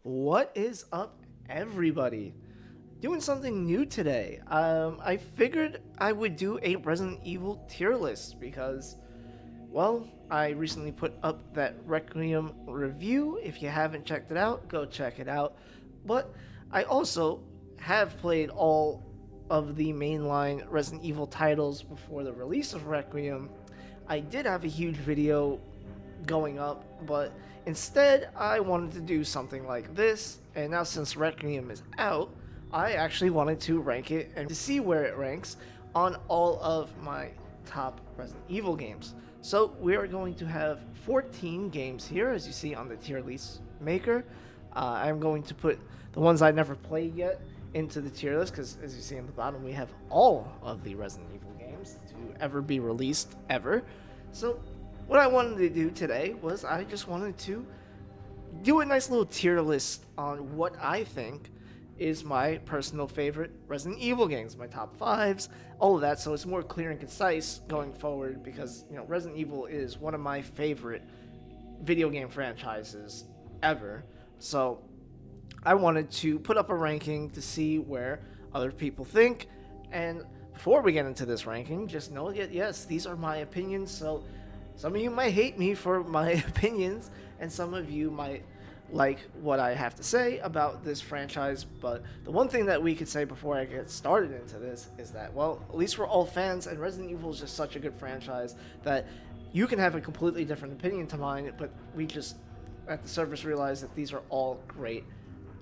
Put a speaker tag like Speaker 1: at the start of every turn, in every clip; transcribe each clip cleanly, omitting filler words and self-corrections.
Speaker 1: What is up, everybody? Doing something new today. I figured I would do a Resident Evil tier list because, well, I recently put up that Requiem review. If you haven't checked it out, go check it out. But I also have played all of the mainline Resident Evil titles before the release of Requiem. I did have a huge video going up, but instead I wanted to do something like this, and now since Requiem is out, I actually wanted to rank it and to see where it ranks on all of my top Resident Evil games. So we are going to have 14 games here, as you see on the tier list maker. I'm going to put the ones I never played yet into the tier list because, as you see on the bottom, we have all of the Resident Evil games to ever be released ever. So what I wanted to do today was I just wanted to do a nice little tier list on what I think is my personal favorite Resident Evil games, my top fives, all of that. So it's more clear and concise going forward because, Resident Evil is one of my favorite video game franchises ever. So I wanted to put up a ranking to see where other people think. And before we get into this ranking, just know that, yes, these are my opinions. So some of you might hate me for my opinions, and some of you might like what I have to say about this franchise. But the one thing that we could say before I get started into this is that, well, at least we're all fans, and Resident Evil is just such a good franchise that you can have a completely different opinion to mine, but we just, at the surface, realize that these are all great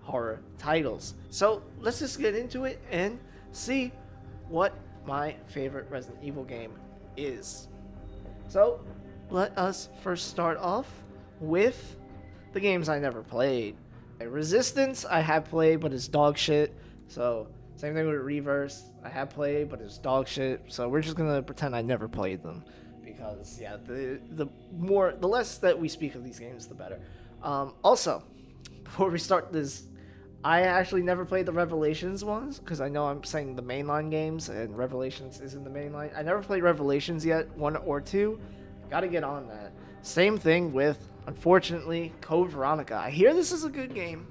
Speaker 1: horror titles. So let's just get into it and see what my favorite Resident Evil game is. So let us first start off with the games I never played. Resistance, I have played, but it's dog shit. So, same thing with Reverse. I have played, but it's dog shit. So, we're just gonna pretend I never played them. Because, yeah, the less that we speak of these games, the better. Also, before we start this, I actually never played the Revelations ones because I know I'm saying the mainline games and Revelations is in the mainline. I never played Revelations yet, 1 or 2. Gotta get on that. Same thing with, unfortunately, Code Veronica. I hear this is a good game,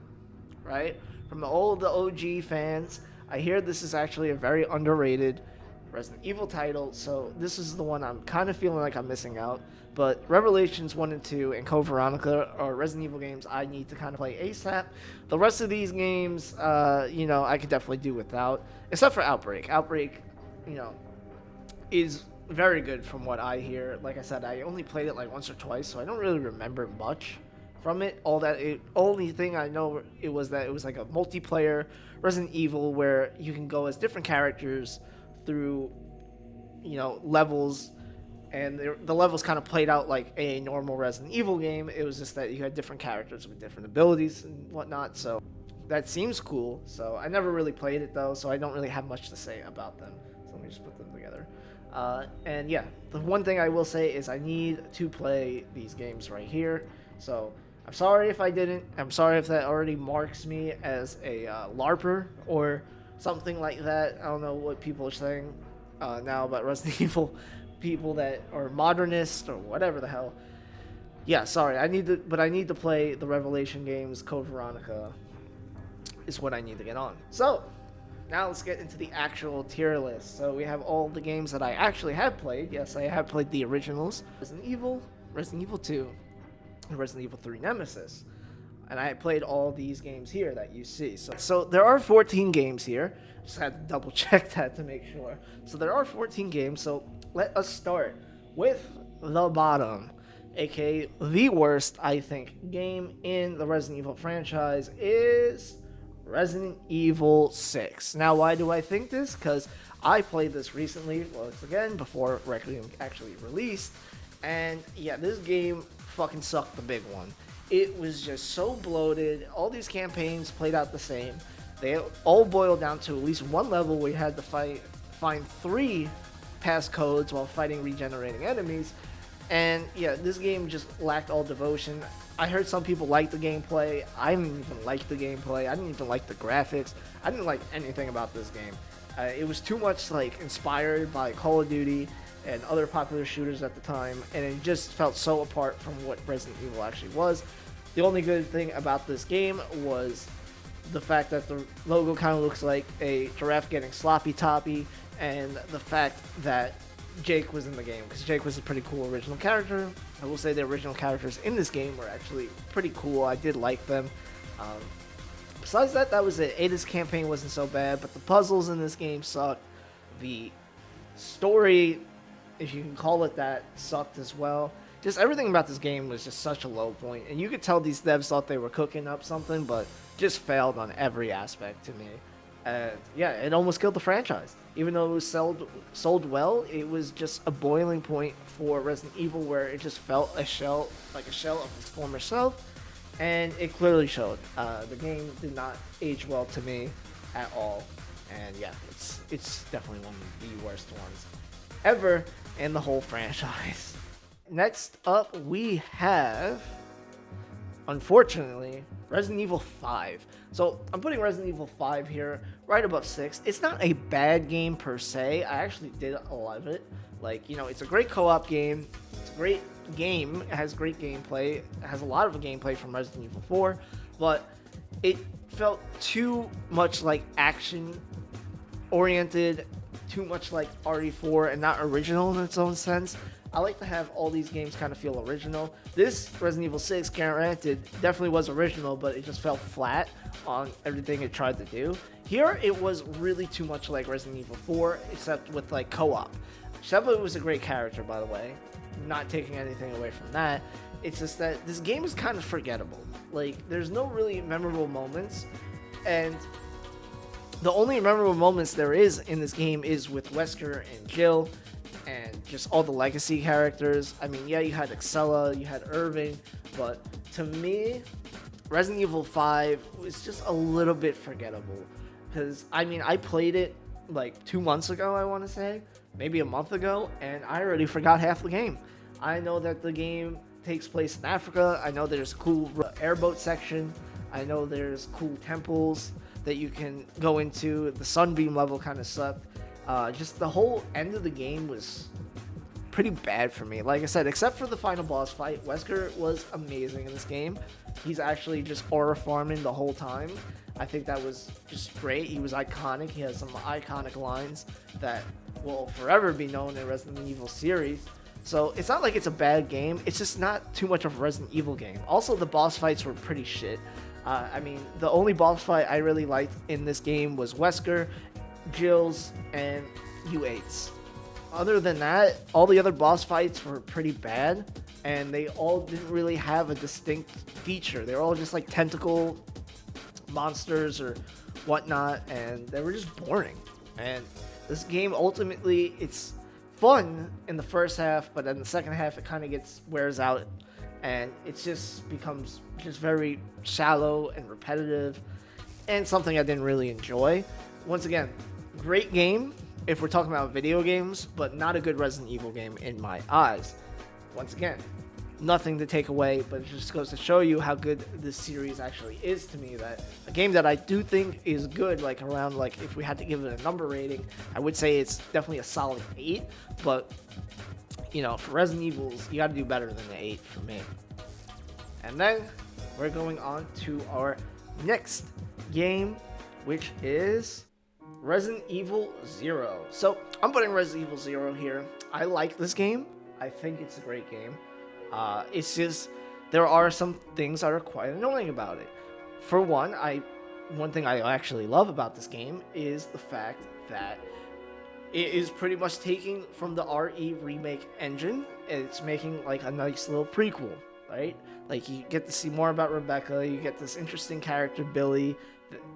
Speaker 1: right? From the OG fans, I hear this is actually a very underrated Resident Evil title, so this is the one I'm kind of feeling like I'm missing out. But Revelations 1 and 2 and Code Veronica are Resident Evil games I need to kind of play ASAP. The rest of these games, I could definitely do without, except for Outbreak. Outbreak, is very good from what I hear. Like I said, I only played it like once or twice, so I don't really remember much from it. Only thing I know it was that it was like a multiplayer Resident Evil where you can go as different characters through, levels, and the levels kind of played out like a normal Resident Evil game. It was just that you had different characters with different abilities and whatnot. So that seems cool. So I never really played it though, so I don't really have much to say about them. So let me just put them together. And yeah, the one thing I will say is I need to play these games right here. So I'm sorry if I didn't. I'm sorry if that already marks me as a LARPer or something like that. I don't know what people are saying now about Resident Evil people that are modernists or whatever the hell. Yeah, sorry. I need to play the Revelation games. Code Veronica is what I need to get on. So now let's get into the actual tier list. So we have all the games that I actually have played. Yes, I have played the originals: Resident Evil, Resident Evil 2, and Resident Evil 3 Nemesis. And I played all these games here that you see. So there are 14 games here. Just had to double check that to make sure. So there are 14 games. So let us start with the bottom, aka the worst, I think, game in the Resident Evil franchise is Resident Evil 6. Now, why do I think this? Because I played this recently, once again, before Requiem actually released. And yeah, this game fucking sucked the big one. It was just so bloated. All these campaigns played out the same. They all boiled down to at least one level where you had to find 3 passcodes while fighting regenerating enemies. And yeah, this game just lacked all devotion. I heard some people like the gameplay. I didn't even like the gameplay. I didn't even like the graphics. I didn't like anything about this game. It was too much like inspired by Call of Duty and other popular shooters at the time, and it just felt so apart from what Resident Evil actually was. The only good thing about this game was the fact that the logo kind of looks like a giraffe getting sloppy toppy, and the fact that Jake was in the game, because Jake was a pretty cool original character. I will say the original characters in this game were actually pretty cool. I did like them. Um, Besides that, that was it. Ada's campaign wasn't so bad, but the puzzles in this game sucked. The story, if you can call it that, sucked as well. Just everything about this game was just such a low point, and you could tell these devs thought they were cooking up something, but just failed on every aspect to me. And yeah, it almost killed the franchise. Even though it was sold well, it was just a boiling point for Resident Evil, where it just felt a shell, like a shell of its former self, and it clearly showed. The game did not age well to me at all, and yeah, it's definitely one of the worst ones ever in the whole franchise. Next up, we have, unfortunately, Resident Evil 5. So I'm putting Resident Evil 5 here right above 6. It's not a bad game per se. I actually did a lot of it. Like, you know, it's a great co-op game. It's a great game. It has great gameplay. It has a lot of gameplay from Resident Evil 4, but it felt too much like action oriented, too much like RE4, and not original in its own sense. I like to have all these games kind of feel original. This Resident Evil 6, granted, definitely was original, but it just fell flat on everything it tried to do. Here, it was really too much like Resident Evil 4, except with like co-op. Sheva was a great character, by the way. Not taking anything away from that. It's just that this game is kind of forgettable. Like, there's no really memorable moments, and the only memorable moments there is in this game is with Wesker and Jill, and just all the legacy characters. I mean, yeah, you had Excella, you had Irving, but to me, Resident Evil 5 was just a little bit forgettable. Because, I mean, I played it like 2 months ago, I want to say, maybe a month ago, and I already forgot half the game. I know that the game takes place in Africa. I know there's a cool airboat section. I know there's cool temples that you can go into. The Sunbeam level kind of sucked. Just the whole end of the game was pretty bad for me. Like I said, except for the final boss fight, Wesker was amazing in this game. He's actually just aura farming the whole time. I think that was just great. He was iconic. He has some iconic lines that will forever be known in Resident Evil series. So it's not like it's a bad game. It's just not too much of a Resident Evil game. Also, the boss fights were pretty shit. I mean, the only boss fight I really liked in this game was Wesker, Jill's, and U8's. Other than that, all the other boss fights were pretty bad, and they all didn't really have a distinct feature. They were all just like tentacle monsters or whatnot, and they were just boring. And this game, ultimately, it's fun in the first half, but in the second half it kind of wears out, and it just becomes just very shallow and repetitive, and something I didn't really enjoy. Once again, great game if we're talking about video games, but not a good Resident Evil game in my eyes. Once again, nothing to take away, but it just goes to show you how good this series actually is to me. That a game that I do think is good, like around, like if we had to give it a number rating, I would say it's definitely a solid 8, but you know, for Resident Evils, you gotta do better than the 8 for me. And then we're going on to our next game, which is Resident Evil 0. So I'm putting Resident Evil 0 here. I like this game. I think it's a great game. It's just, there are some things that are quite annoying about it. For one thing I actually love about this game is the fact that it is pretty much taking from the RE remake engine, and it's making like a nice little prequel, right? Like, you get to see more about Rebecca, you get this interesting character, Billy,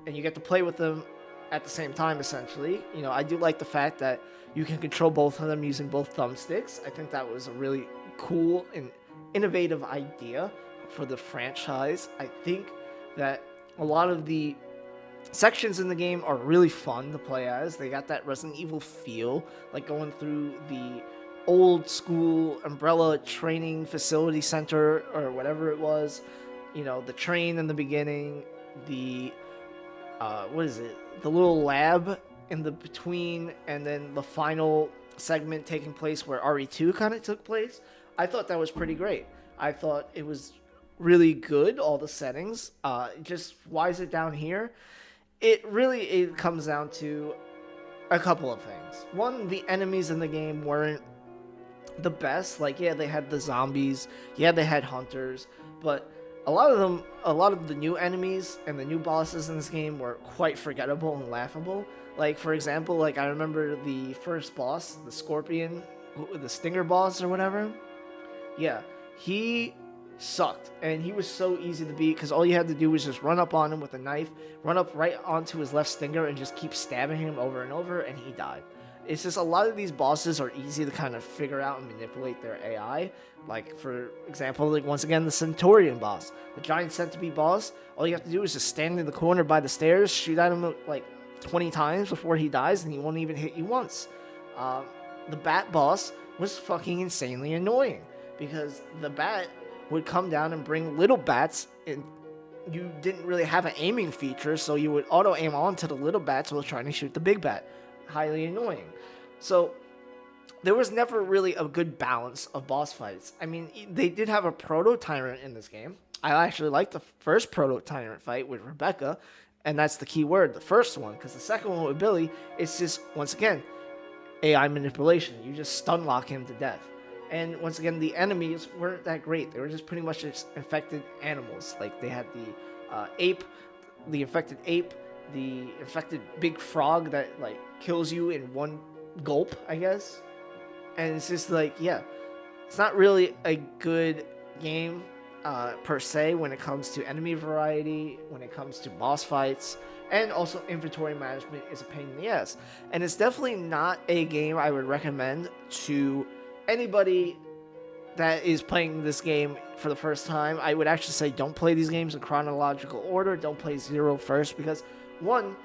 Speaker 1: and you get to play with them at the same time, essentially. You know, I do like the fact that you can control both of them using both thumbsticks. I think that was a really cool and innovative idea for the franchise. I think that a lot of the sections in the game are really fun to play as. They got that Resident Evil feel, like going through the old school Umbrella training facility center or whatever it was. You know, the train in the beginning, the the little lab in the between, and then the final segment taking place where RE2 kind of took place. I thought that was pretty great. I thought it was really good, all the settings. Just why is it down here? It comes down to a couple of things. One, the enemies in the game weren't the best. Like, yeah, they had the zombies, yeah, they had hunters, but a lot of the new enemies and the new bosses in this game were quite forgettable and laughable. Like, for example, like I remember the first boss, the scorpion, the stinger boss or whatever. Yeah, he sucked, and he was so easy to beat because all you had to do was just run up on him with a knife, run up right onto his left stinger, and just keep stabbing him over and over, and he died. It's just a lot of these bosses are easy to kind of figure out and manipulate their AI. Like, for example, like once again, the Centaurian boss, the giant centipede boss. All you have to do is just stand in the corner by the stairs, shoot at him like 20 times before he dies, and he won't even hit you once. Um, the bat boss was fucking insanely annoying because the bat would come down and bring little bats, and you didn't really have an aiming feature, so you would auto aim onto the little bats while trying to shoot the big bat. Highly annoying. So there was never really a good balance of boss fights. I mean, they did have a proto tyrant in this game. I actually liked the first proto tyrant fight with Rebecca, and that's the key word, the first one, because the second one with Billy, it's just, once again, AI manipulation. You just stun lock him to death. And once again, the enemies weren't that great. They were just pretty much just infected animals. Like, they had the ape, the infected ape, the infected big frog that, like, kills you in one gulp, I guess. And it's just like, yeah, it's not really a good game per se when it comes to enemy variety, when it comes to boss fights, and also inventory management is a pain in the ass. And it's definitely not a game I would recommend to anybody that is playing this game for the first time. I would actually say don't play these games in chronological order. Don't play Zero first because, one,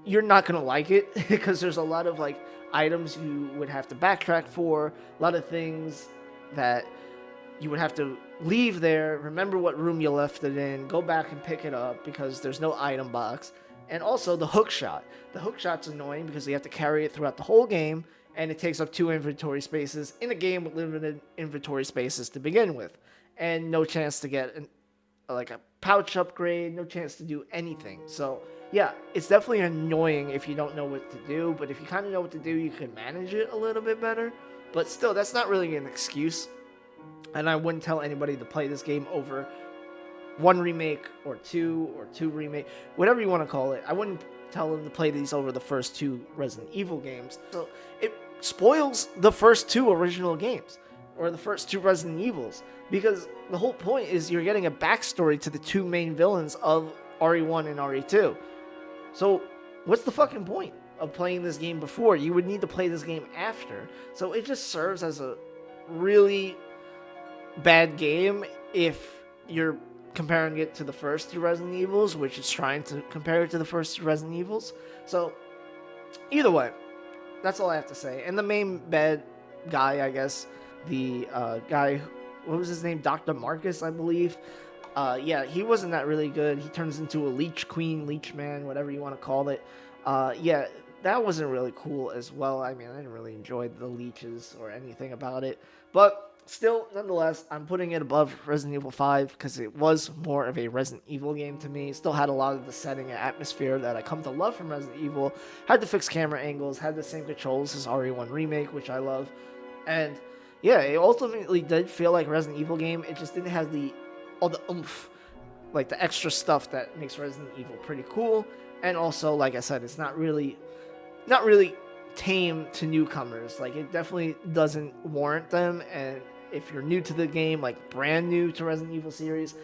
Speaker 1: you're not going to like it because there's a lot of like items you would have to backtrack for, a lot of things that you would have to leave there, remember what room you left it in, go back and pick it up because there's no item box. And also the hook shot. The hook shot's annoying because you have to carry it throughout the whole game, and it takes up 2 inventory spaces in a game with limited inventory spaces to begin with, and no chance to get like a pouch upgrade, no chance to do anything. So yeah, it's definitely annoying if you don't know what to do, but if you kind of know what to do, you can manage it a little bit better. But still, that's not really an excuse, and I wouldn't tell anybody to play this game over 1 remake or 2 remake, whatever you want to call it. I wouldn't tell them to play these over the first 2 Resident Evil games. So it spoils the first 2 original games, or the first 2 Resident Evils, because the whole point is you're getting a backstory to the 2 main villains of RE1 and RE2. So what's the fucking point of playing this game before? You would need to play this game after. So it just serves as a really bad game if you're comparing it to the first 2 Resident Evils, which is trying to compare it to the first 2 Resident Evils. So either way, that's all I have to say. And the main bad guy, I guess, the guy, what was his name? Dr. Marcus, I believe. Yeah, he wasn't that really good. He turns into a leech queen, leech man, whatever you want to call it. Yeah, that wasn't really cool as well. I mean, I didn't really enjoy the leeches or anything about it. But still, nonetheless, I'm putting it above Resident Evil 5 because it was more of a Resident Evil game to me. It still had a lot of the setting and atmosphere that I come to love from Resident Evil. Had the fixed camera angles, had the same controls as RE1 Remake, which I love. And yeah, it ultimately did feel like a Resident Evil game. It just didn't have all the oomph, like the extra stuff that makes Resident Evil pretty cool. And also, like I said, it's not really tame to newcomers. Like, it definitely doesn't warrant them. And if you're new to the game, like brand new to Resident Evil series,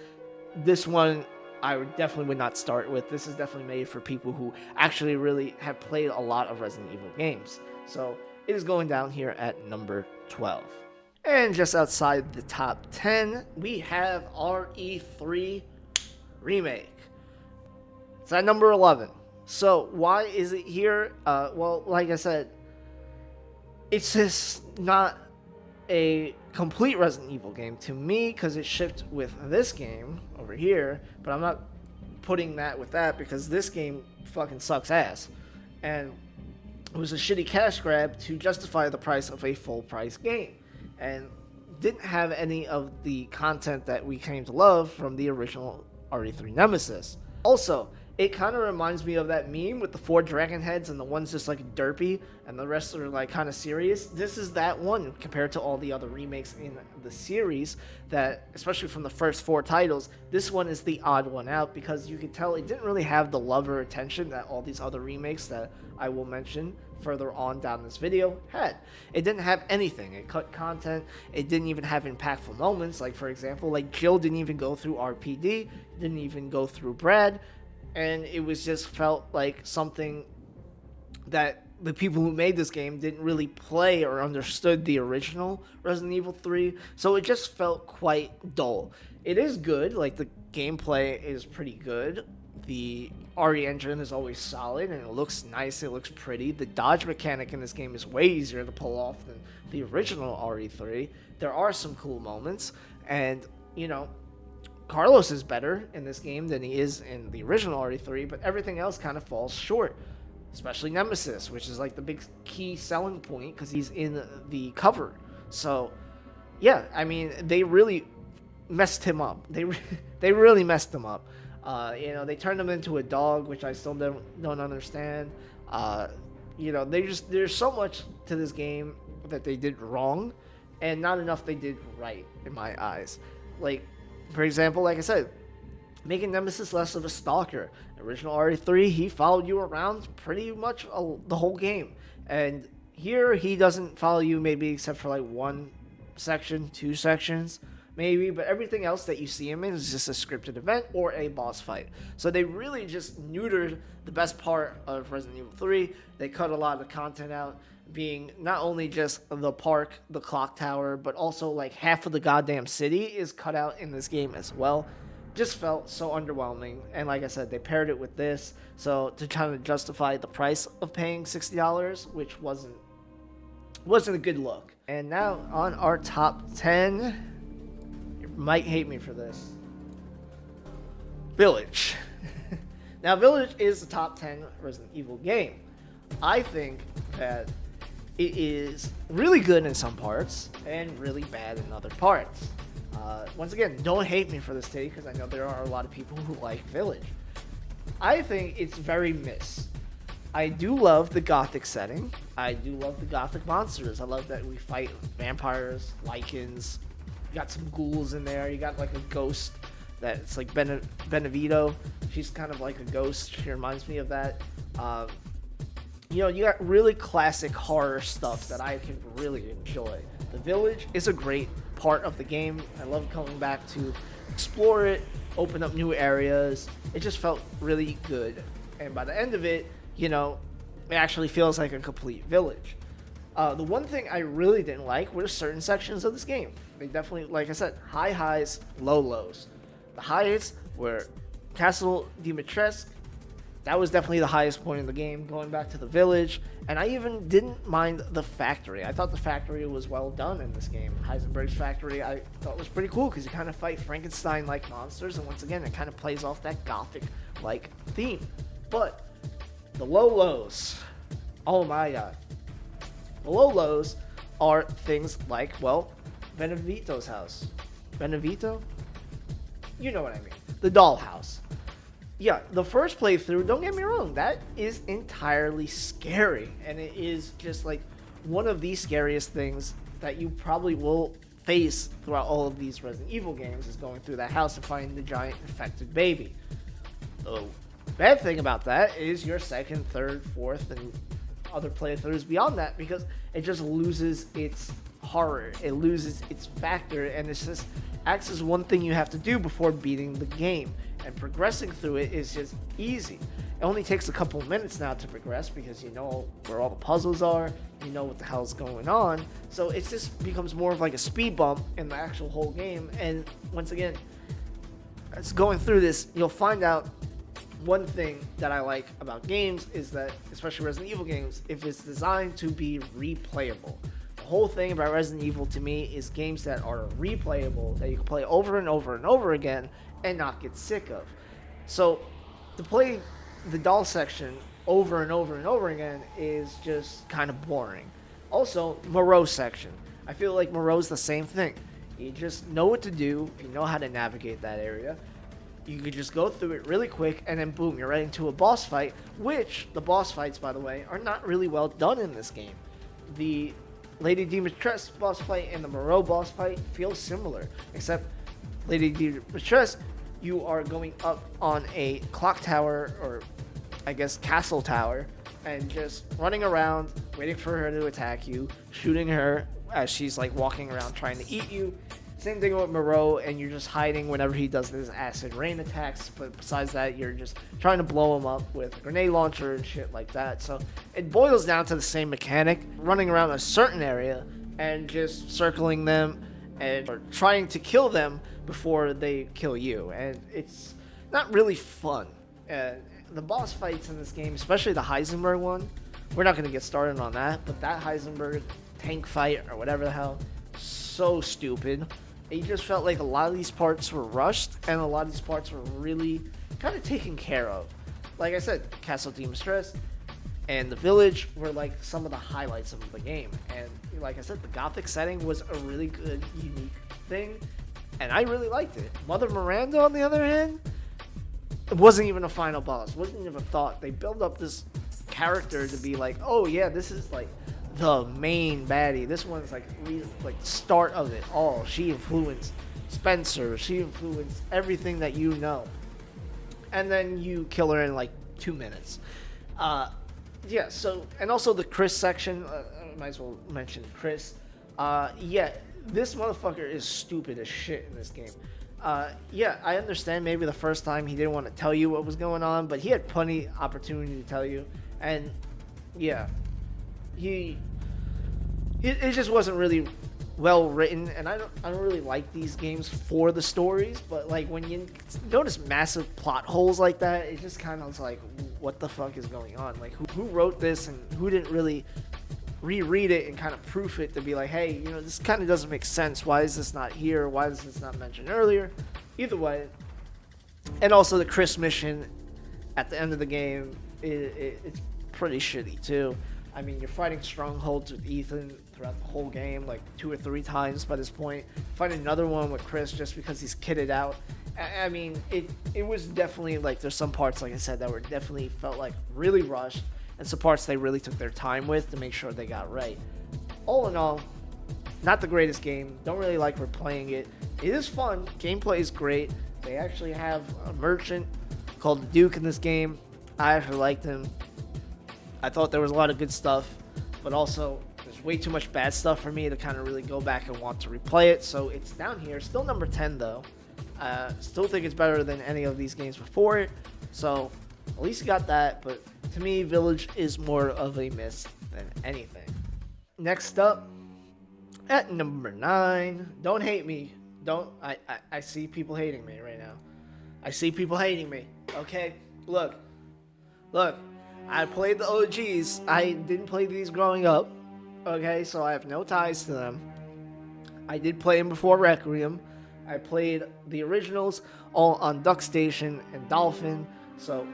Speaker 1: this one I would not start with. This is definitely made for people who actually really have played a lot of Resident Evil games. So it is going down here at number 12. And just outside the top 10, we have RE3 Remake. It's at number 11. So why is it here? Well, like I said, it's just not a complete Resident Evil game to me because it shipped with this game over here, but I'm not putting that with that because this game fucking sucks ass. And it was a shitty cash grab to justify the price of a full price game. And didn't have any of the content that we came to love from the original RE3 Nemesis. Also, it kind of reminds me of that meme with the 4 dragon heads and the one's just like derpy and the rest are like kind of serious. This is that one compared to all the other remakes in the series that, especially from the first 4 titles, this one is the odd one out because you could tell it didn't really have the love or attention that all these other remakes that I will mention further on down this video had. It didn't have anything. It cut content. It didn't even have impactful moments. Like, for example, like Jill didn't even go through RPD, didn't even go through Brad, and it was just felt like something that the people who made this game didn't really play or understood the original Resident Evil 3, so it just felt quite dull. It is good, like the gameplay is pretty good. The RE engine is always solid and it looks nice, it looks pretty. The dodge mechanic in this game is way easier to pull off than the original RE3. There are some cool moments, and you know, Carlos is better in this game than he is in the original RE3, but everything else kind of falls short. Especially Nemesis, which is like the big key selling point because he's in the cover. So, yeah, I mean, they really messed him up. They really messed him up. They turned him into a dog, which I still don't understand. There's so much to this game that they did wrong, and not enough they did right in my eyes. Like, for example, like I said, making Nemesis less of a stalker. Original RE3, he followed you around pretty much the whole game, and here he doesn't follow you maybe except for like 1 section, 2 sections maybe, but everything else that you see him in is just a scripted event or a boss fight. So they really just neutered the best part of Resident Evil 3. They cut a lot of the content out, being not only just the park, the clock tower, but also like half of the goddamn city is cut out in this game as well. Just felt so underwhelming, and like I said, they paired it with this, so to try to justify the price of paying $60, which wasn't a good look. And now on our top 10, you might hate me for this. Village. Now, Village is the top 10 Resident Evil game. I think that it is really good in some parts and really bad in other parts. Once again, don't hate me for this take because I know there are a lot of people who like Village. I think it's very miss. I do love the gothic setting. I do love the gothic monsters. I love that we fight vampires, lycans. You got some ghouls in there. You got like a ghost that's like Benevito. She's kind of like a ghost. She reminds me of that. You got really classic horror stuff that I can really enjoy. The Village is a great part of the game. I love coming back to explore it, open up new areas. It just felt really good. And by the end of it, it actually feels like a complete village. The one thing I really didn't like were certain sections of this game. They definitely, like I said, high highs, low lows. The highs were Castle Dimitrescu. That was definitely the highest point in the game, going back to the village. And I even didn't mind the factory. I thought the factory was well done in this game. Heisenberg's factory I thought was pretty cool because you kind of fight Frankenstein-like monsters. And once again, it kind of plays off that gothic-like theme. But the low lows, oh my god. The low lows are things like, well, Benevito's house. Benevito? You know what I mean. The dollhouse. Yeah, the first playthrough, don't get me wrong, that is entirely scary. And it is just like one of the scariest things that you probably will face throughout all of these Resident Evil games is going through that house and finding the giant infected baby. The bad thing about that is your second, third, fourth, and other playthroughs beyond that, because it just loses its horror. It loses its factor, and it's just acts as one thing you have to do before beating the game. And progressing through it is just easy. It only takes a couple minutes now to progress because you know where all the puzzles are, you know what the hell's going on. So it just becomes more of like a speed bump in the actual whole game. And once again, as going through this, you'll find out one thing that I like about games is that, especially Resident Evil games, if it's designed to be replayable. The whole thing about Resident Evil to me is games that are replayable, that you can play over and over and over again and not get sick of. So to play the doll section over and over and over again is just kind of boring. Also, Moreau section. I feel like Moreau's the same thing. You just know what to do, you know how to navigate that area. You could just go through it really quick, and then boom, you're right into a boss fight, which the boss fights, by the way, are not really well done in this game. The Lady Dimitrescu boss fight and the Moreau boss fight feel similar, except Lady Dimitrescu, you are going up on a clock tower, or I guess castle tower, and just running around, waiting for her to attack you, shooting her as she's like walking around trying to eat you. Same thing with Moreau, and you're just hiding whenever he does his acid rain attacks, but besides that, you're just trying to blow him up with a grenade launcher and shit like that. So it boils down to the same mechanic, running around a certain area and just circling them and or trying to kill them before they kill you, and it's not really fun. The boss fights in this game, especially the Heisenberg one, we're not going to get started on that, but that Heisenberg tank fight or whatever the hell, so stupid. It just felt like a lot of these parts were rushed, and a lot of these parts were really kind of taken care of. Like I said, Castle Dimitrescu and the village were like some of the highlights of the game. And like I said, the Gothic setting was a really good, unique thing, and I really liked it. Mother Miranda, on the other hand, it wasn't even a final boss. Wasn't even a thought. They built up this character to be like, oh yeah, this is like the main baddie. This one's like start of it all. She influenced Spencer. She influenced everything that you know. And then you kill her in like 2 minutes. Yeah, so, and also the Chris section, I might as well mention Chris. Yeah, this motherfucker is stupid as shit in this game. Yeah, I understand maybe the first time he didn't want to tell you what was going on, but he had plenty opportunity to tell you. And yeah, it just wasn't really well written, and I don't really like these games for the stories, but like when you notice massive plot holes like that, it just kind of like, what the fuck is going on? Like who wrote this, and who didn't really reread it and kind of proof it to be like, hey, you know, this kind of doesn't make sense. Why is this not here? Why is this not mentioned earlier? Either way, and also the Chris mission at the end of the game, it's pretty shitty too. I mean, you're fighting strongholds with Ethan throughout the whole game, like 2 or 3 times by this point. Fight another one with Chris just because he's kitted out. I mean, it was definitely like, there's some parts, like I said, that were definitely felt like really rushed, and some parts they really took their time with to make sure they got right. All in all, not the greatest game. Don't really like replaying it. It is fun. Gameplay is great. They actually have a merchant called the Duke in this game. I actually liked him. I thought there was a lot of good stuff, but also there's way too much bad stuff for me to kind of really go back and want to replay it. So it's down here. Still number 10 though. Still think it's better than any of these games before it. So at least you got that. But to me, Village is more of a miss than anything. Next up, at number 9. Don't hate me. I see people hating me right now. I see people hating me. Okay? Look. I played the OGs. I didn't play these growing up. Okay, so I have no ties to them. I did play them before Requiem. I played the originals all on DuckStation and Dolphin. So,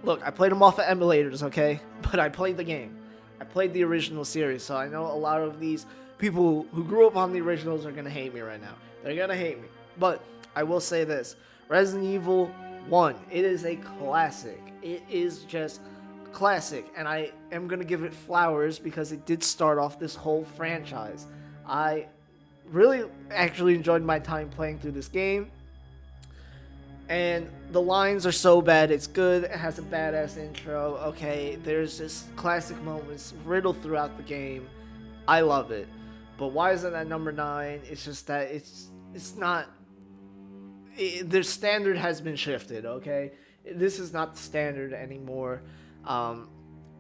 Speaker 1: look, I played them off of emulators, okay? But I played the game. I played the original series, so I know a lot of these people who grew up on the originals are going to hate me right now. They're going to hate me. But I will say this. Resident Evil 1, it is a classic. It is just classic, and I am going to give it flowers because it did start off this whole franchise. I really actually enjoyed my time playing through this game, and the lines are so bad it's good. It has a badass intro. Okay, there's just classic moments riddled throughout the game. I love it. But why is it at number 9? It's just that it's not... their standard has been shifted, okay? This is not the standard anymore. And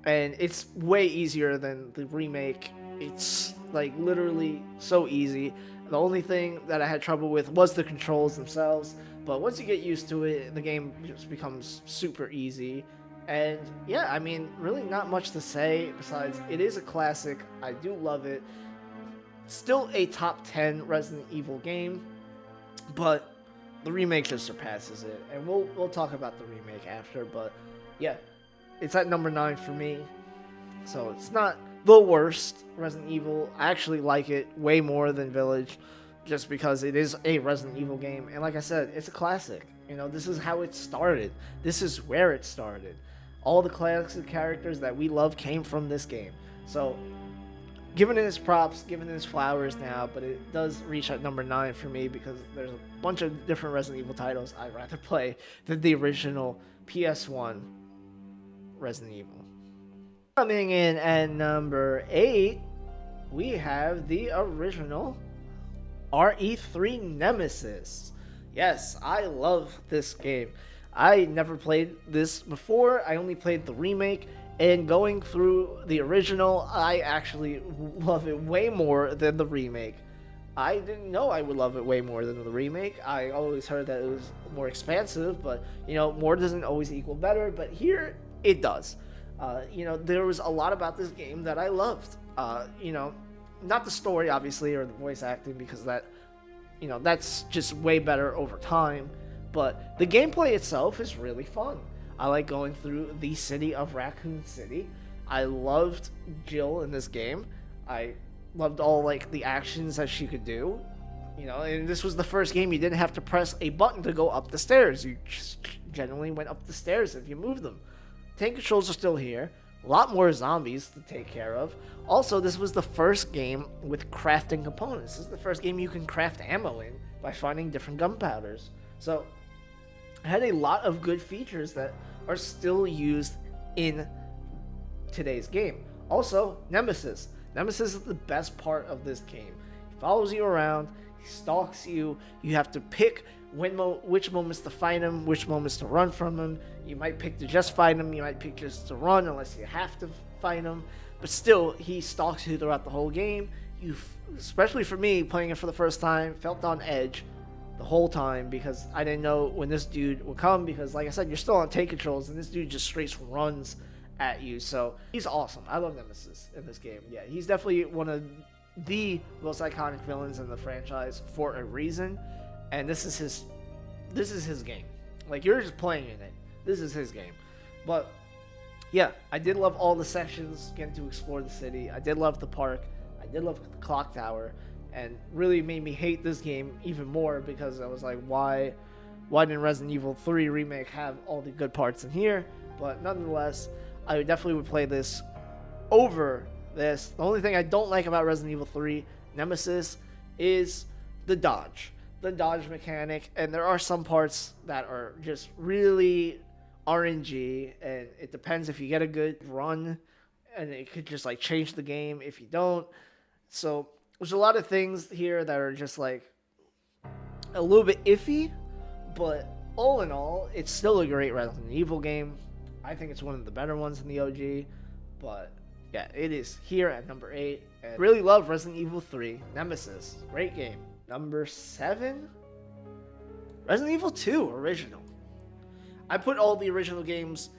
Speaker 1: it's way easier than the remake. It's like literally so easy. The only thing that I had trouble with was the controls themselves, but once you get used to it, the game just becomes super easy. And yeah, I mean, really not much to say besides it is a classic. I do love it. Still a top 10 Resident Evil game, but the remake just surpasses it, and we'll talk about the remake after. But yeah, it's at number 9 for me, so it's not the worst Resident Evil. I actually like it way more than Village, just because it is a Resident Evil game. And like I said, it's a classic. You know, this is how it started. This is where it started. All the classic characters that we love came from this game. So, giving it its props, giving it its flowers now, but it does reach at number 9 for me because there's a bunch of different Resident Evil titles I'd rather play than the original PS1 Resident Evil. Coming in at number 8, we have the original RE3 Nemesis. Yes, I love this game. I never played this before. I only played the remake, and going through the original, I actually love it way more than the remake. I didn't know I would love it way more than the remake. I always heard that it was more expansive, but more doesn't always equal better. But here, it does. There was a lot about this game that I loved. Not the story, obviously, or the voice acting, because that's just way better over time. But the gameplay itself is really fun. I like going through the city of Raccoon City. I loved Jill in this game. I loved all the actions that she could do. And this was the first game you didn't have to press a button to go up the stairs. You just generally went up the stairs if you moved them. Tank controls are still here. A lot more zombies to take care of. Also, this was the first game with crafting components. This is the first game you can craft ammo in by finding different gunpowders. So, it had a lot of good features that are still used in today's game. Also, Nemesis. Nemesis is the best part of this game. He follows you around, he stalks you, you have to pick which moments to fight him, which moments to run from him. You might pick to just fight him, you might pick just to run unless you have to fight him. But still, he stalks you throughout the whole game. Especially for me, playing it for the first time, felt on edge the whole time because I didn't know when this dude would come because, like I said, you're still on take controls and this dude just straight runs at you. So he's awesome. I love Nemesis in this game. Yeah, he's definitely one of the most iconic villains in the franchise for a reason. And this is his game. You're just playing in it. This is his game. But yeah, I did love all the sections, getting to explore the city. I did love the park. I did love the clock tower. And really made me hate this game even more because I was like, why didn't Resident Evil 3 Remake have all the good parts in here? But nonetheless, I definitely would play this over this. The only thing I don't like about Resident Evil 3 Nemesis is the dodge mechanic. And there are some parts that are just really RNG, and it depends if you get a good run, and it could just change the game if you don't. So there's a lot of things here that are just a little bit iffy, but all in all, it's still a great Resident Evil game. I think it's one of the better ones in the OG, but yeah, it is here at number 8. And really love Resident Evil 3 Nemesis. Great game. Number 7, Resident Evil 2 Original. I put all the original games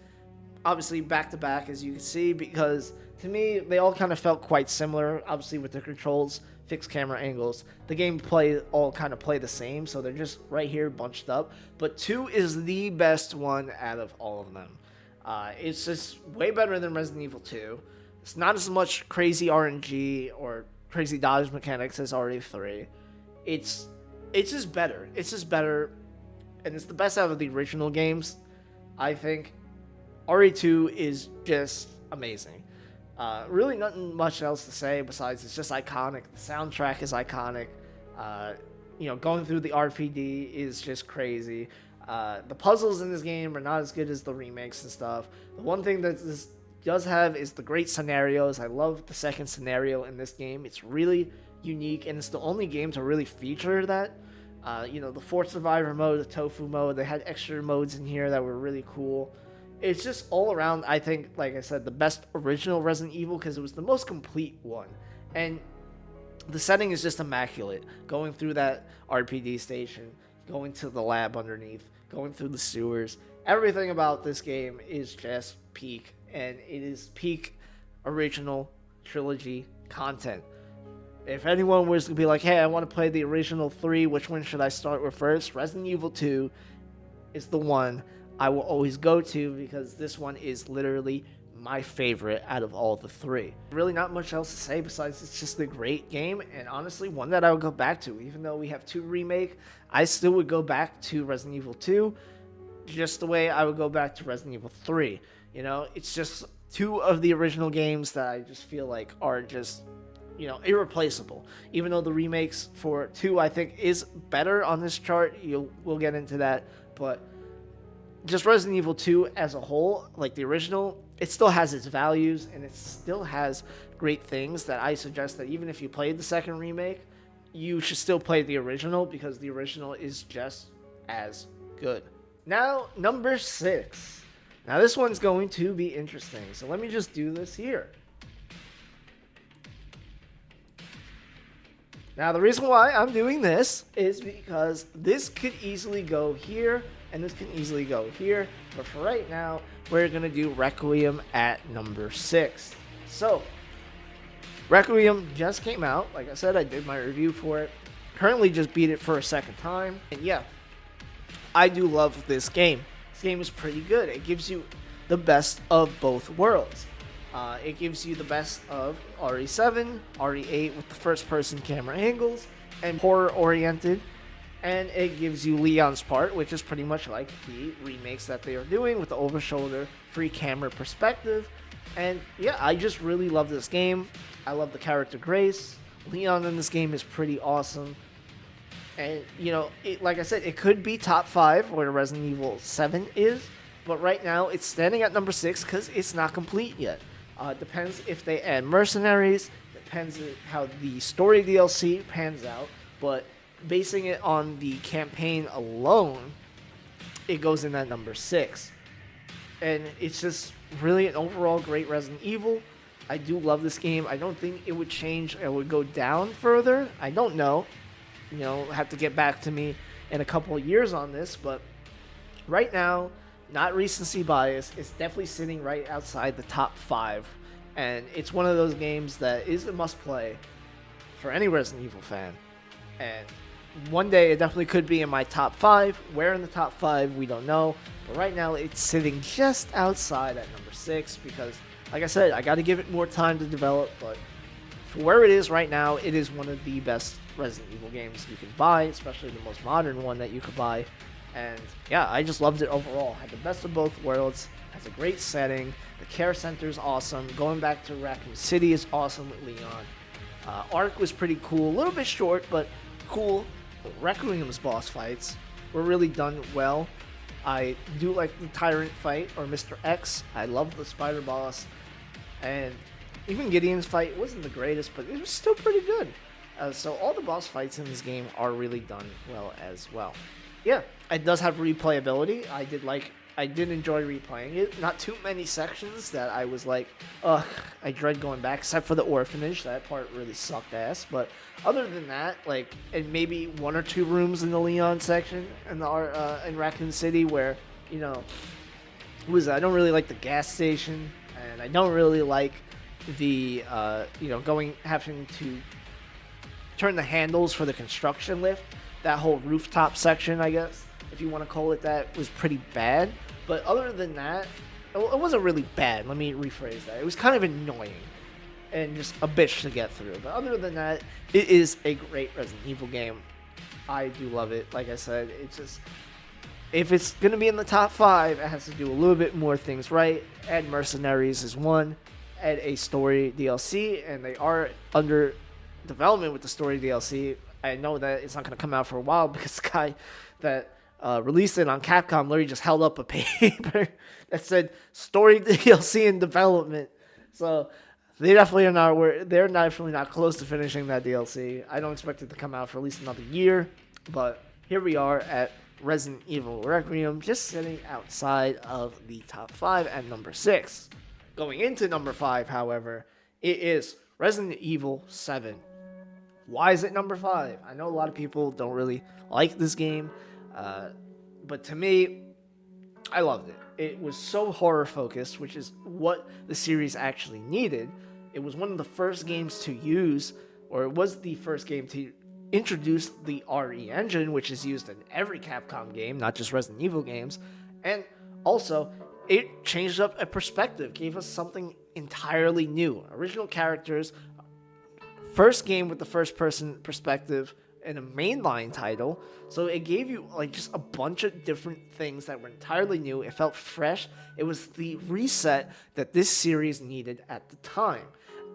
Speaker 1: obviously back to back, as you can see, because to me they all kind of felt quite similar. Obviously with the controls, fixed camera angles, the gameplay all kind of play the same, so they're just right here bunched up. But 2 is the best one out of all of them. It's just way better than Resident Evil 2. It's not as much crazy RNG or crazy dodge mechanics as RE3. It's just better. It's just better, and it's the best out of the original games. I think RE2 is just amazing. Really nothing much else to say besides it's just iconic. The soundtrack is iconic. Going through the RPD is just crazy. The puzzles in this game are not as good as the remakes and stuff. The one thing that this does have is the great scenarios. I love the second scenario in this game. It's really unique, and it's the only game to really feature that. The Fourth Survivor mode, the Tofu mode, they had extra modes in here that were really cool. It's just all around, I think, like I said, the best original Resident Evil because it was the most complete one. And the setting is just immaculate. Going through that RPD station, going to the lab underneath, going through the sewers. Everything about this game is just peak. And it is peak original trilogy content. If anyone was to be like, hey, I want to play the original 3, which one should I start with first? Resident Evil 2 is the one I will always go to because this one is literally my favorite out of all the three. Really not much else to say besides it's just a great game, and honestly one that I would go back to. Even though we have two remake, I still would go back to Resident Evil 2 just the way I would go back to Resident Evil 3. You know, it's just two of the original games that I just feel like are just, you know, irreplaceable. Even though the remakes for 2 I think is better on this chart, we'll get into that, but just Resident Evil 2 as a whole, like the original, it still has its values and it still has great things that I suggest that even if you played the second remake, you should still play the original because the original is just as good. Now, number 6. Now this one's going to be interesting, so let me just do this here. Now the reason why I'm doing this is because this could easily go here and this can easily go here, but for right now we're gonna do Requiem at number 6. So Requiem just came out. Like I said, I did my review for it. Currently just beat it for a second time, and yeah, I do love this game. This game is pretty good. It gives you the best of both worlds. It gives you the best of RE7, RE8 with the first-person camera angles and horror-oriented, and it gives you Leon's part, which is pretty much like the remakes that they are doing with the over-shoulder free camera perspective. And yeah, I just really love this game. I love the character Grace. Leon in this game is pretty awesome. And, you know, like I said, it could be top 5 where Resident Evil 7 is, but right now it's standing at number 6 because it's not complete yet. Depends if they add mercenaries, depends how the story DLC pans out, but basing it on the campaign alone, it goes in at number 6. And it's just really an overall great Resident Evil. I do love this game. I don't think it would change. It would go down further. I don't know. You know, have to get back to me in a couple of years on this, but right now, not recency bias, it's definitely sitting right outside the top 5, and it's one of those games that is a must-play for any Resident Evil fan, and one day it definitely could be in my top 5. Where in the top 5, we don't know, but right now it's sitting just outside at number 6 because, like I said, I got to give it more time to develop, but for where it is right now, it is one of the best Resident Evil games you can buy, especially the most modern one that you could buy. And yeah, I just loved it overall. Had the best of both worlds. Has a great setting. The care center is awesome. Going back to Raccoon City is awesome with Leon. Ark was pretty cool. A little bit short, but cool. Requiem's boss fights were really done well. I do like the Tyrant fight, or Mr. X. I love the Spider Boss. And even Gideon's fight wasn't the greatest, but it was still pretty good. So all the boss fights in this game are really done well as well. Yeah, it does have replayability. I did enjoy replaying it. Not too many sections that I was like, ugh, I dread going back, except for the orphanage. That part really sucked ass. But other than that, like, and maybe 1 or 2 rooms in the Leon section in in Raccoon City where, you know, I don't really like the gas station, and I don't really like the you know, having to turn the handles for the construction lift. That whole rooftop section, I guess, if you want to call it that, was pretty bad. But other than that, it wasn't really bad. Let me rephrase that. It was kind of annoying and just a bitch to get through. But other than that, it is a great Resident Evil game. I do love it. Like I said, it's just, if it's going to be in the top 5, it has to do a little bit more things right. Add mercenaries is one. Add a story DLC, and they are under development with the story DLC. I know that it's not going to come out for a while because the guy that released it on Capcom literally just held up a paper that said story DLC in development. So they definitely are not. They're definitely not close to finishing that DLC. I don't expect it to come out for at least another year. But here we are at Resident Evil Requiem, just sitting outside of the top 5 at number 6. Going into number 5, however, it is Resident Evil 7. Why is it number 5? I know a lot of people don't really like this game, but to me, I loved it. It was so horror focused, which is what the series actually needed. It was one of the first games to use, or it was the first game to introduce the RE engine, which is used in every Capcom game, not just Resident Evil games. And also, it changed up a perspective, gave us something entirely new. Original characters, first game with the first person perspective in a mainline title. So it gave you like just a bunch of different things that were entirely new. It felt fresh. It was the reset that this series needed at the time.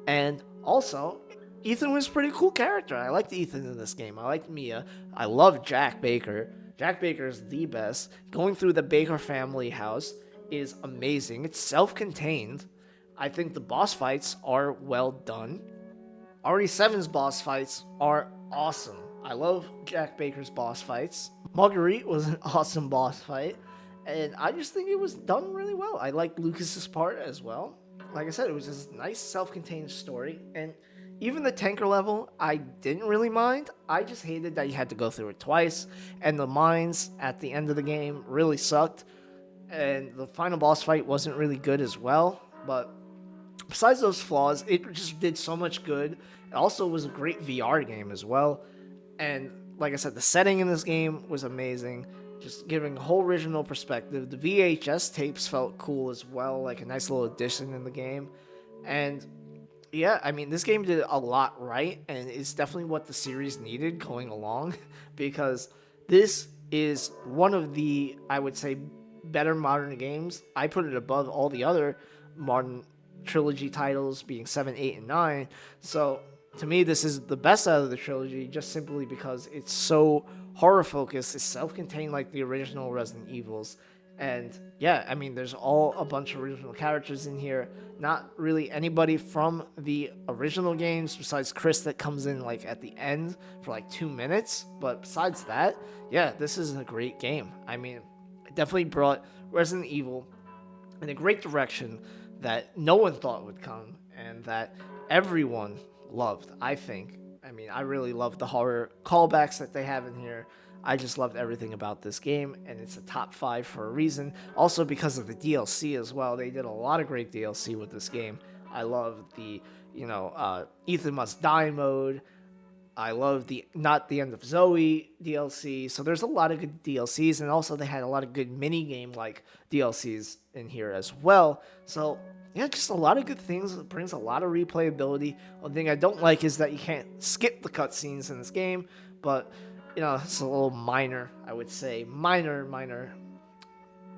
Speaker 1: And also, Ethan was a pretty cool character. I liked Ethan in this game. I liked Mia. I love Jack Baker. Jack Baker is the best. Going through the Baker family house is amazing. It's self-contained. I think the boss fights are well done. RE7's boss fights are awesome. I love Jack Baker's boss fights. Marguerite was an awesome boss fight, and I just think it was done really well. I like Lucas's part as well. Like I said, it was just a nice self-contained story, and even the tanker level, I didn't really mind. I just hated that you had to go through it twice, and the mines at the end of the game really sucked, and the final boss fight wasn't really good as well. But besides those flaws, it just did so much good. It also was a great VR game as well. And like I said, the setting in this game was amazing. Just giving a whole original perspective. The VHS tapes felt cool as well, like a nice little addition in the game. And yeah, I mean, this game did a lot right, and it's definitely what the series needed going along, because this is one of the, I would say, better modern games. I put it above all the other modern trilogy titles, being 7, 8, and 9. So to me, this is the best out of the trilogy, just simply because it's so horror focused. It's self-contained like the original Resident Evils. And yeah, I mean, there's all a bunch of original characters in here. Not really anybody from the original games besides Chris that comes in like at the end for like 2 minutes. But besides that, yeah, this is a great game. I mean, it definitely brought Resident Evil in a great direction that no one thought would come, and that everyone loved, I think. I mean, I really love the horror callbacks that they have in here. I just loved everything about this game, and it's a top 5 for a reason. Also because of the DLC as well. They did a lot of great DLC with this game. I love the, Ethan Must Die mode. I love the Not the End of Zoe DLC. So there's a lot of good DLCs, and also they had a lot of good mini game like DLCs in here as well. So yeah, just a lot of good things. It brings a lot of replayability. One thing I don't like is that you can't skip the cutscenes in this game, but it's a little minor, I would say, minor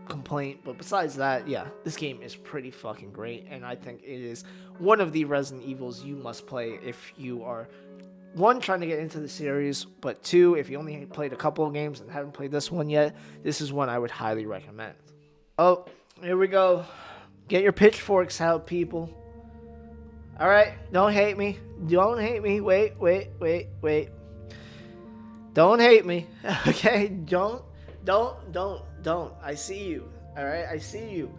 Speaker 1: complaint. But besides that, yeah, this game is pretty fucking great, and I think it is one of the Resident Evils you must play if you are, one, trying to get into the series, but two, if you only played a couple of games and haven't played this one yet, this is one I would highly recommend. Oh, here we go. Get your pitchforks out, people. Alright, don't hate me. Don't hate me. Wait. Don't hate me. Okay? Don't. I see you. Alright? I see you.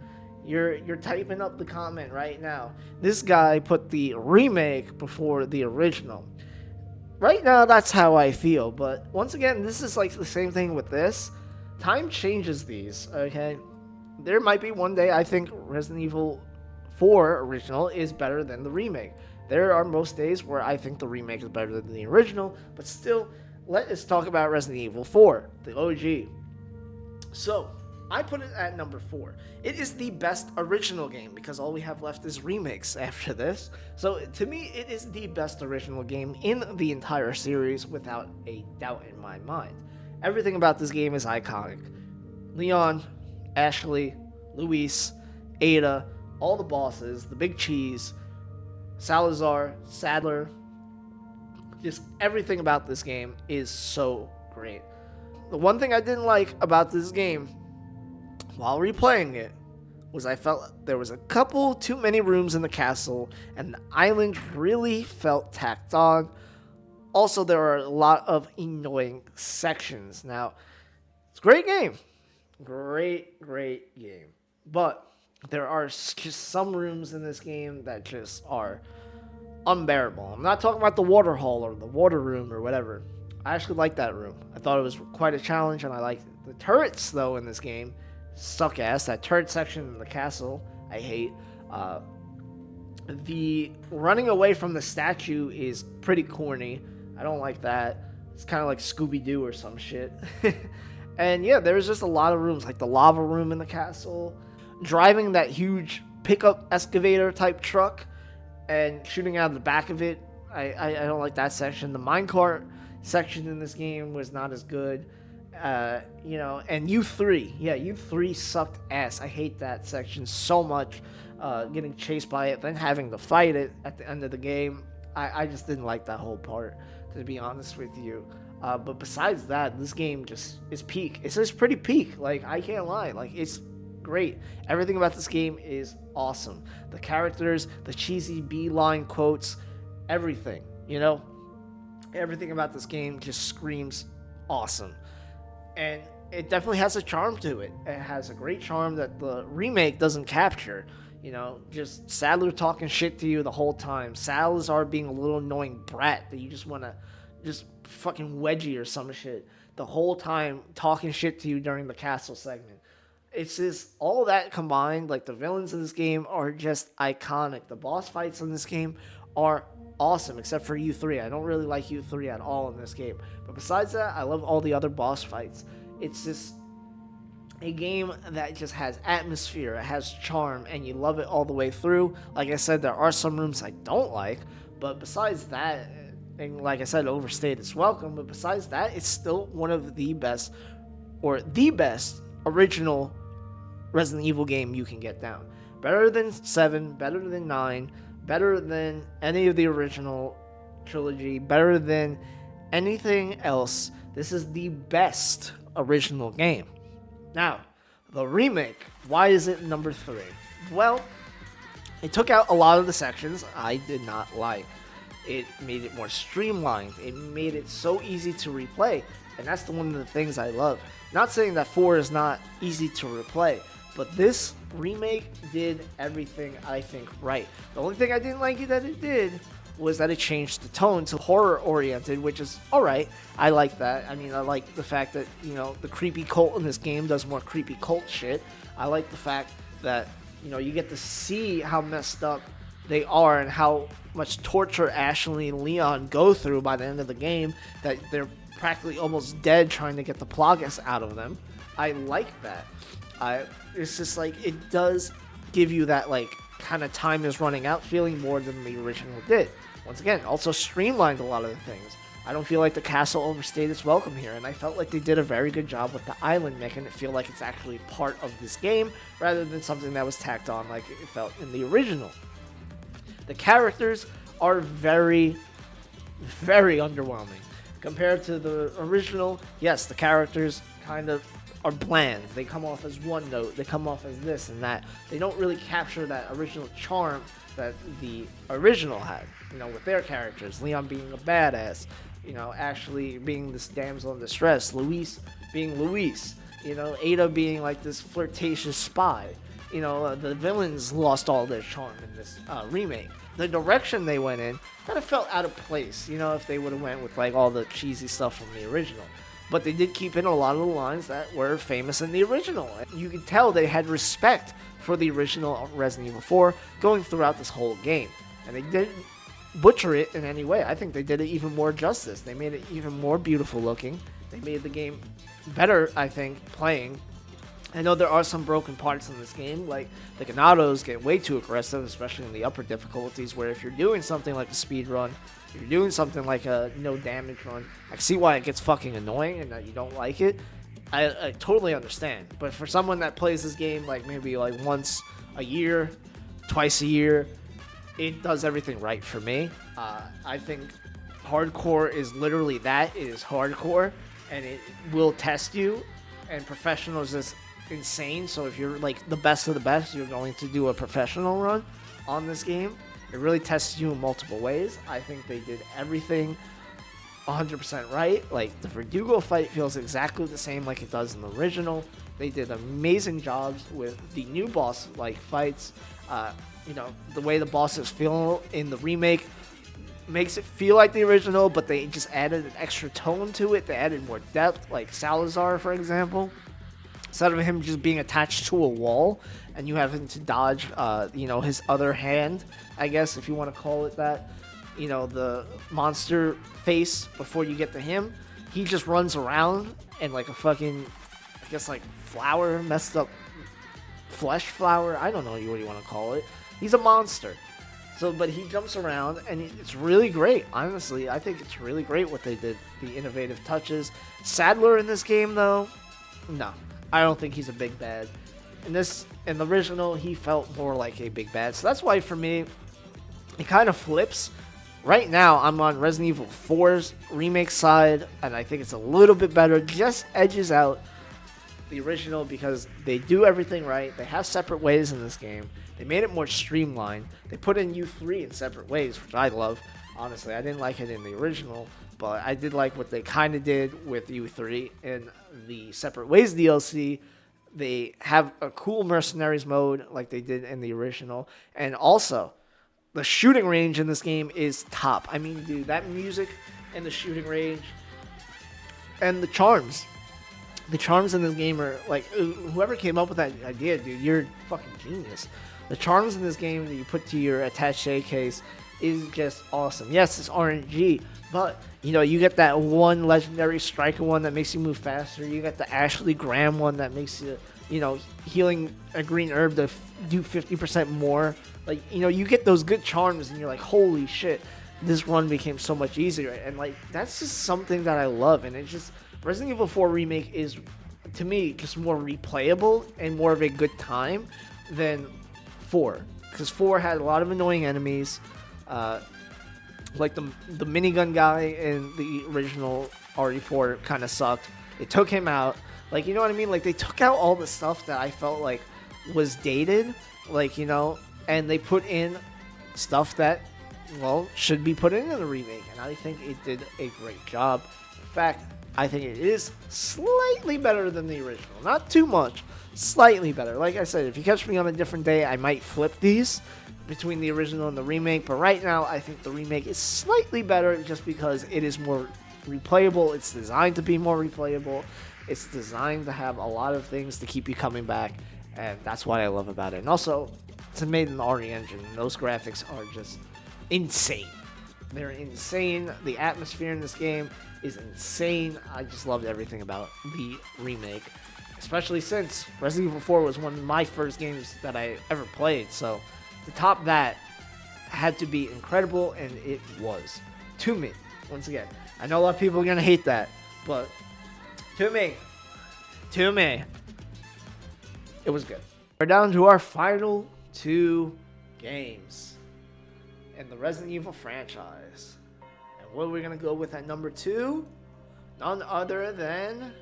Speaker 1: You're typing up the comment right now. This guy put the remake before the original. Right now, that's how I feel. But once again, this is like the same thing with this. Time changes these, okay? There might be one day I think Resident Evil 4 original is better than the remake. There are most days where I think the remake is better than the original, but still, let us talk about Resident Evil 4, the OG. So, I put it at number 4. It is the best original game because all we have left is remakes after this. So, to me, it is the best original game in the entire series without a doubt in my mind. Everything about this game is iconic. Leon, Ashley, Luis, Ada, all the bosses, the Big Cheese, Salazar, Sadler, just everything about this game is so great. The one thing I didn't like about this game, while replaying it, was I felt there was a couple too many rooms in the castle, and the island really felt tacked on. Also, there are a lot of annoying sections. Now, it's a great game. Great game. But there are just some rooms in this game that just are unbearable. I'm not talking about the water hall or the water room or whatever. I actually like that room. I thought it was quite a challenge, and I liked it. The turrets, though, in this game suck ass. That turret section in the castle, I hate. The running away from the statue is pretty corny. I don't like that. It's kind of like Scooby-Doo or some shit. And yeah, there's just a lot of rooms, like the lava room in the castle. driving that huge pickup excavator type truck and shooting out of the back of it. I don't like that section. The minecart section in this game was not as good. And U3. Yeah, U3 sucked ass. I hate that section so much. Getting chased by it, then having to fight it at the end of the game. I just didn't like that whole part, to be honest with you. But besides that, this game just is peak. It's just pretty peak. Like, I can't lie. Like, it's great. Everything about this game is awesome. The characters, the cheesy B-line quotes, everything, everything about this game just screams awesome. And it definitely has a charm to it. It has a great charm that the remake doesn't capture. Just Sadler talking shit to you the whole time. Salazar being a little annoying brat that you just want to just fucking wedgie or some shit the whole time, talking shit to you during the castle segment. It's just all that combined. Like, the villains in this game are just iconic. The boss fights in this game are awesome, except for U3. I don't really like U3 at all in this game. But besides that, I love all the other boss fights. It's just a game that just has atmosphere, it has charm, and you love it all the way through. Like I said, there are some rooms I don't like, but besides that, and like I said, overstayed its welcome, but besides that, it's still one of the best, or the best, original Resident Evil game you can get down. Better than 7, better than 9, better than any of the original trilogy, better than anything else. This is the best original game. Now, the remake, why is it number 3? Well, it took out a lot of the sections I did not like. It made it more streamlined. It made it so easy to replay, and that's one of the things I love. Not saying that 4 is not easy to replay, but this remake did everything, I think, right. The only thing I didn't like that it did was that it changed the tone to horror-oriented, which is alright. I like that. I mean, I like the fact that, the creepy cult in this game does more creepy cult shit. I like the fact that, you get to see how messed up they are and how much torture Ashley and Leon go through by the end of the game, that they're practically almost dead trying to get the Plagas out of them. I like that. It's just like, it does give you that, like, kind of time is running out feeling more than the original did. Once again, also streamlined a lot of the things. I don't feel like the castle overstayed its welcome here, and I felt like they did a very good job with the island, making it feel like it's actually part of this game rather than something that was tacked on like it felt in the original. The characters are very, very underwhelming. Compared to the original, yes, the characters kind of are bland. They come off as one note. They come off as this and that. They don't really capture that original charm that the original had, with their characters. Leon being a badass, Ashley being this damsel in distress, Luis being Luis, Ada being like this flirtatious spy. The villains lost all their charm in this remake. The direction they went in kind of felt out of place, if they would have went with like all the cheesy stuff from the original. But they did keep in a lot of the lines that were famous in the original. You could tell they had respect for the original Resident Evil 4 going throughout this whole game. And they didn't butcher it in any way. I think they did it even more justice. They made it even more beautiful looking. They made the game better, I think, playing. I know there are some broken parts in this game, like the Ganados get way too aggressive, especially in the upper difficulties, where if you're doing something like a speed run, if you're doing something like a no damage run, I can see why it gets fucking annoying and that you don't like it. I totally understand. But for someone that plays this game like maybe like once a year, twice a year, it does everything right for me. I think hardcore is literally that. It is hardcore, and it will test you, and professional is just insane. So if you're like the best of the best, you're going to do a professional run on this game. It really tests you in multiple ways. I think they did everything 100% right. Like, the Verdugo fight feels exactly the same like it does in the original. They did amazing jobs with the new boss like fights. The way the bosses feel in the remake makes it feel like the original, but they just added an extra tone to it. They added more depth, like Salazar, for example. Instead of him just being attached to a wall and you having to dodge, his other hand, I guess, if you want to call it that, the monster face before you get to him, he just runs around and like a fucking, I guess, like messed up flesh flower. I don't know what you want to call it. He's a monster. So, but he jumps around, and it's really great. Honestly, I think it's really great what they did. The innovative touches. Sadler in this game, though, no, I don't think he's a big bad. In the original, he felt more like a big bad. So that's why for me, it kind of flips. Right now, I'm on Resident Evil 4's remake side, and I think it's a little bit better. Just edges out the original because they do everything right. They have separate ways in this game. They made it more streamlined. They put in U3 in separate ways, which I love. Honestly, I didn't like it in the original, but I did like what they kind of did with U3 in the Separate Ways DLC. They have a cool Mercenaries mode like they did in the original. And also, the shooting range in this game is top. I mean, dude, that music and the shooting range and the charms. The charms in this game are like, whoever came up with that idea, dude, you're a fucking genius. The charms in this game that you put to your attaché case is just awesome. Yes, it's RNG, but you get that one legendary striker one that makes you move faster. You got the Ashley Graham one that makes you, healing a green herb to do 50% more. Like, you get those good charms and you're like, holy shit, this run became so much easier. And like, that's just something that I love. And it just, Resident Evil 4 Remake is, to me, just more replayable and more of a good time than 4, because 4 had a lot of annoying enemies, like the minigun guy in the original RE4 kind of sucked. They took him out, like, you know what I mean? Like, they took out all the stuff that I felt like was dated, like, and they put in stuff that, well, should be put in the remake, and I think it did a great job. In fact, I think it is slightly better than the original. Not too much. Slightly better. Like I said, if you catch me on a different day, I might flip these between the original and the remake. But right now, I think the remake is slightly better just because it is more replayable. It's designed to be more replayable. It's designed to have a lot of things to keep you coming back. And that's what I love about it. And also, it's made in the RE engine. Those graphics are just insane. They're insane. The atmosphere in this game is insane. I just loved everything about the remake, especially since Resident Evil 4 was one of my first games that I ever played. So to top that had to be incredible, and it was. To me, once again, I know a lot of people are going to hate that, but to me, it was good. We're down to our final 2 games in the Resident Evil franchise. And what are we going to go with at number 2? None other than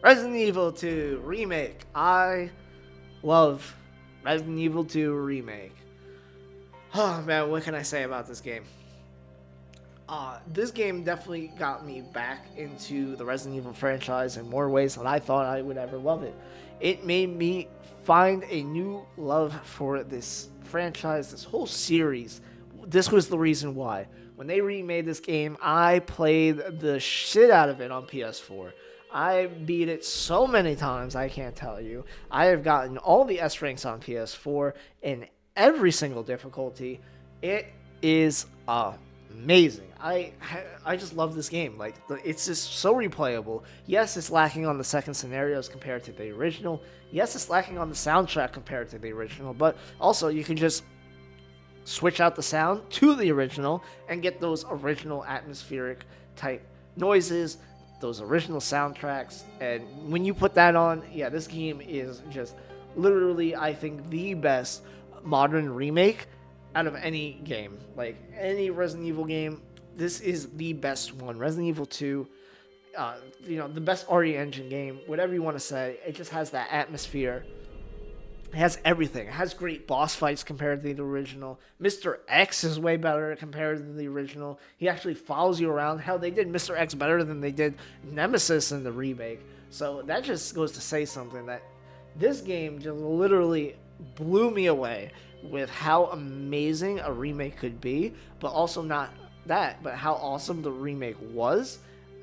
Speaker 1: Resident Evil 2 Remake. I love Resident Evil 2 Remake. Oh man, what can I say about this game? This game definitely got me back into the Resident Evil franchise in more ways than I thought I would ever love it. It made me find a new love for this franchise, this whole series. This was the reason why. When they remade this game, I played the shit out of it on PS4. I beat it so many times, I can't tell you. I have gotten all the S ranks on PS4 in every single difficulty. It is amazing. I just love this game. Like, it's just so replayable. Yes, it's lacking on the second scenarios compared to the original. Yes, it's lacking on the soundtrack compared to the original. But also, you can just switch out the sound to the original and get those original atmospheric type noises, those original soundtracks. And when you put that on, yeah, this game is just literally, I think, the best modern remake out of any game. Like, any Resident Evil game, this is the best one. Resident Evil 2, the best RE Engine game, whatever you want to say. It just has that atmosphere. It has everything. It has great boss fights compared to the original. Mr. X is way better compared to the original. He actually follows you around. Hell, they did Mr. X better than they did Nemesis in the remake. So that just goes to say something, that this game just literally blew me away with how amazing a remake could be, but also not that, but how awesome the remake was.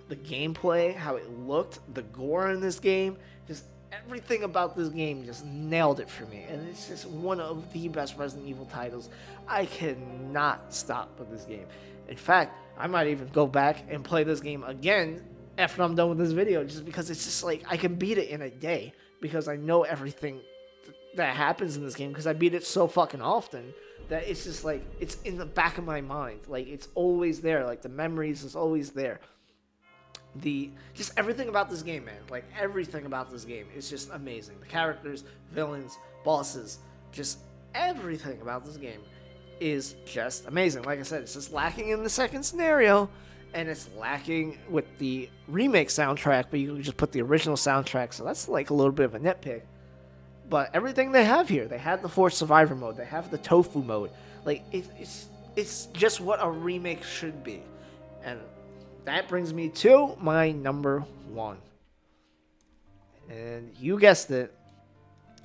Speaker 1: The gameplay, how it looked, the gore in this game, just everything about this game just nailed it for me. And it's just one of the best Resident Evil titles. I cannot stop with this game. In fact, I might even go back and play this game again after I'm done with this video, just because it's just like I can beat it in a day because I know everything that happens in this game because I beat it so fucking often that it's just like it's in the back of my mind. Like it's always there. Like the memories is always there. Just everything about this game, man. Like everything about this game is just amazing. The characters, villains, bosses, just everything about this game is just amazing. Like I said, it's just lacking in the second scenario, and it's lacking with the remake soundtrack, but you can just put the original soundtrack, so that's like a little bit of a nitpick. But everything they have here, they have the Forced Survivor mode, they have the Tofu mode. Like, it's just what a remake should be. And that brings me to my number one. And you guessed it,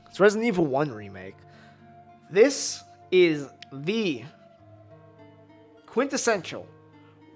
Speaker 1: it's Resident Evil 1 Remake. This is the quintessential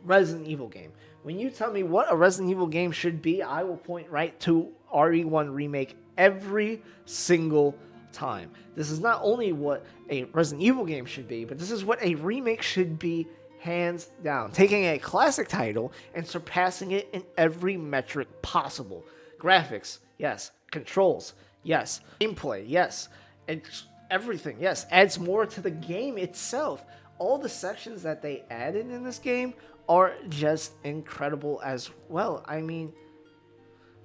Speaker 1: Resident Evil game. When you tell me what a Resident Evil game should be, I will point right to RE1 Remake every single time. This is not only what a Resident Evil game should be, but this is what a remake should be, hands down. Taking a classic title and surpassing it in every metric possible. Graphics, yes. Controls, yes. Gameplay, yes. And everything, yes. Adds more to the game itself. All the sections that they added in this game are just incredible as well. I mean,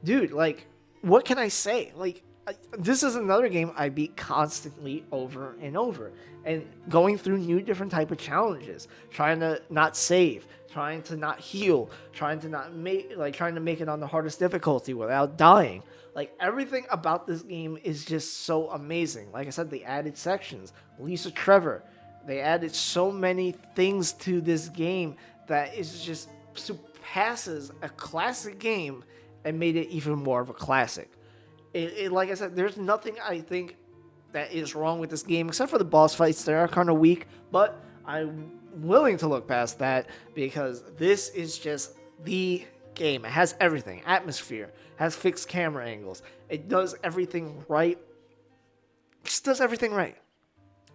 Speaker 1: dude, like, what can I say? Like, this is another game I beat constantly over and over, and going through new different type of challenges, trying to not save, trying to not heal, trying to make it on the hardest difficulty without dying. Like, everything about this game is just so amazing. Like I said, they added sections, Lisa Trevor, they added so many things to this game that is just surpasses a classic game and made it even more of a classic. Like I said, there's nothing I think that is wrong with this game except for the boss fights. They are kind of weak, but I'm willing to look past that because this is just the game. It has everything. Atmosphere, has fixed camera angles. It does everything right. It just does everything right.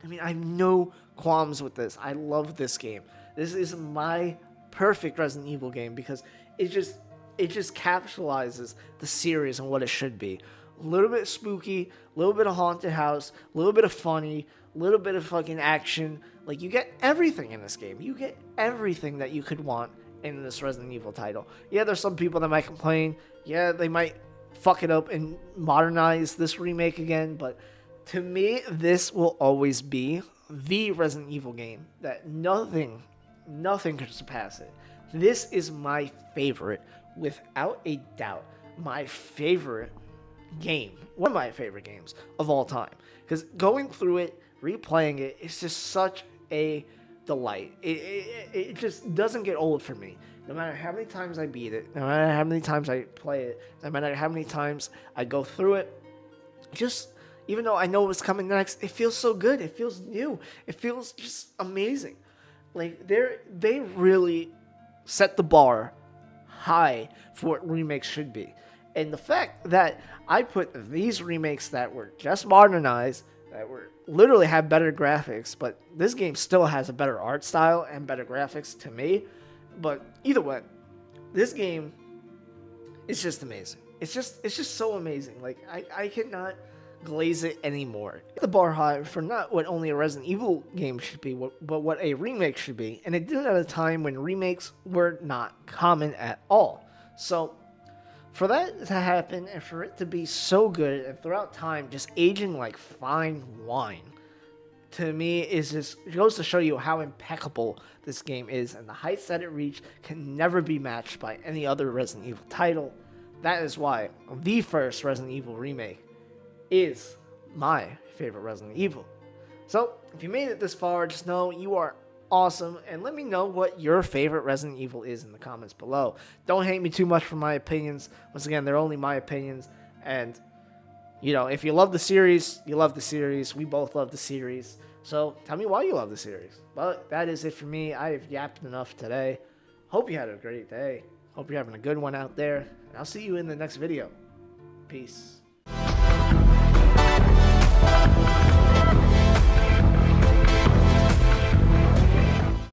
Speaker 1: I mean, I have no qualms with this. I love this game. This is my perfect Resident Evil game because it just capitalizes the series and what it should be. A little bit spooky, a little bit of haunted house, a little bit of funny, a little bit of fucking action. Like, you get everything in this game. You get everything that you could want in this Resident Evil title. Yeah, there's some people that might complain. Yeah, they might fuck it up and modernize this remake again, but to me, this will always be the Resident Evil game that nothing can surpass it. This is my favorite, without a doubt. My favorite game. One of my favorite games of all time. Because going through it, replaying it, it's just such a delight. It just doesn't get old for me. No matter how many times I beat it, no matter how many times I play it, no matter how many times I go through it, just even though I know what's coming next, it feels so good. It feels new. It feels just amazing. Like, they really set the bar high for what remakes should be. And the fact that I put these remakes that were just modernized, that were literally have better graphics, but this game still has a better art style and better graphics to me. But either way, this game is just amazing. It's just so amazing. Like, I cannot glaze it anymore. The bar high for not what only a Resident Evil game should be, but what a remake should be. And it did it at a time when remakes were not common at all. So for that to happen and for it to be so good and throughout time just aging like fine wine, to me is just, it goes to show you how impeccable this game is, and the heights that it reached can never be matched by any other Resident Evil title. That is why the first Resident Evil remake is my favorite Resident Evil. So if you made it this far, just know you are awesome, and let me know what your favorite Resident Evil is in the comments below. Don't hate me too much for my opinions. Once again, they're only my opinions, and you know, if you love the series, you love the series. We both love the series, so tell me why you love the series. But that is it for me. I have yapped enough today. Hope you had a great day. Hope you're having a good one out there, and I'll see you in the next video. Peace.